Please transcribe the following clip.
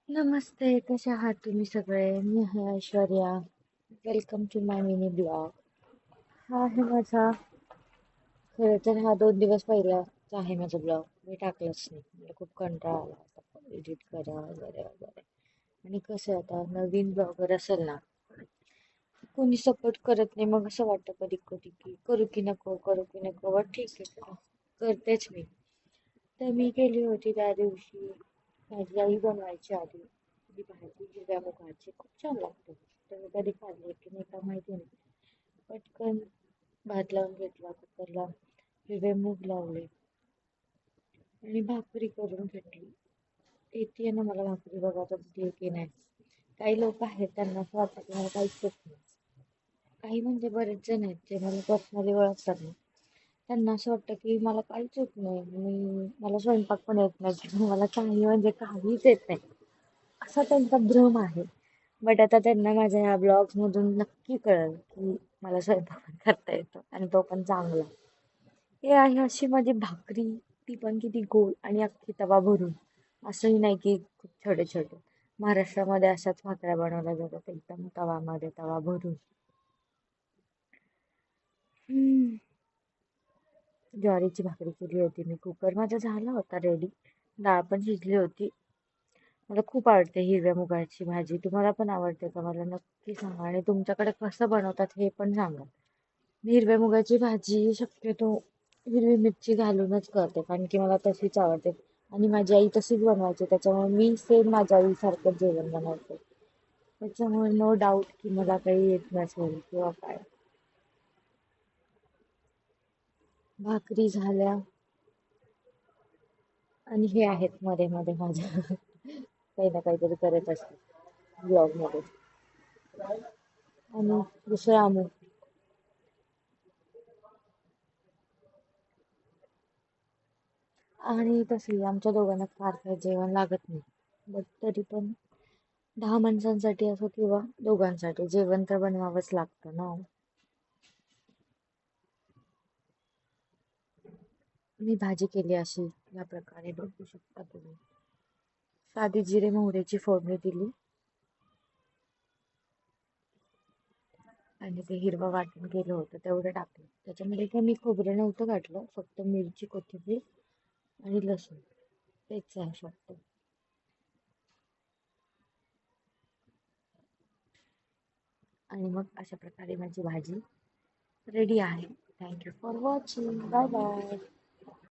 नमस्ते, कसे आहात तुम्ही सगळे? मी आहे Aishwarya. Welcome to my mini blog. हा आहे माझा, खरं तर हा 2 दिवस पहिलाच आहे माझा ब्लॉग. मी टाकलाच नाही. मला खूप कंटाळा आला होता एडिट करा वगैरे वगैरे. आणि कसं आहे, आता नवीन ब्लॉगर असेल ना, कोणी सपोर्ट करत नाही. मग असं वाटतं कधी कधी की करू की नको, करू की नको. बट ठीक आहे, करतेच मी. तर मी केली होती त्या दिवशी, माझी आई बनवायची आधी ती भाजी हिरव्या मुगाची, खूप छान लागते. तर मी कधी खाल्ली की नाही का माहिती नाही. पटकन भात लावून घेतला कुकरला, हिरवे मूग लावले आणि भाकरी करून घेतली. येते ना मला भाकरी, बघा जमते की नाही. काही लोक आहेत त्यांना असं वाटतं की मला काहीच येत नाही. काही म्हणजे बरेच जण आहेत जे मला पर्सनली ओळखतात ना, त्यांना असं वाटतं की मला काहीच येत नाही, मला स्वयंपाक पण येत नाही, मला काही म्हणजे काहीच येत नाही, असा त्यांचा भ्रम आहे. बट आता त्यांना माझ्या ह्या ब्लॉग्स मधून नक्की कळेल की मला स्वयंपाक पण करता येतो आणि तो पण चांगला. हे आहे अशी माझी भाकरी, ती पण किती गोल आणि अख्खी तवा भरून. असंही नाही की खूप छोटे छोटे. महाराष्ट्रामध्ये अशाच भाकऱ्या बनवल्या जातात, एकदम तवामध्ये तवा भरून. हम्म. ज्वारीची भाकरी केली होती मी. कुकर माझा झाला होता रेडी, डाळ पण शिजली होती. मला खूप आवडते हिरव्या मुगाची भाजी. तुम्हाला पण आवडते का? मला नक्की सांगा, आणि तुमच्याकडे कसं बनवतात हे पण सांगा. मी हिरव्या मुगाची भाजी शक्यतो हिरवी मिरची घालूनच करते, कारण की मला तशीच आवडते. आणि माझी आई तशीच बनवायची, त्याच्यामुळे मी सेम माझ्या आईसारखं जेवण बनवते. त्याच्यामुळे नो डाऊट की मला काही येत नसेल किंवा काय. भाकरी झाल्या आणि हे आहेत मध्ये मध्ये माझ्या काही ना काहीतरी करत असते ब्लॉग मध्ये. आणि दुसरं आम्ही, आणि तसंही आमच्या दोघांना फार काही जेवण लागत नाही. बट तरी पण 10 माणसांसाठी असो किंवा दोघांसाठी जेवण तर बनवावंच लागतं ना. मी भाजी केली अशी, या प्रकारे बघू शकता तुम्ही. साधी जिरे मोहरीची फोडणी दिली आणि ते हिरवं वाटण केलं होतं तेवढं टाकलं. त्याच्यामध्ये काही मी खोबरं नव्हतं घातलं, फक्त मिरची, कोथिंबीर आणि लसूण, तेच आहे फक्त. आणि मग अशा प्रकारे माझी भाजी रेडी आहे. Thank you for watching. Bye bye.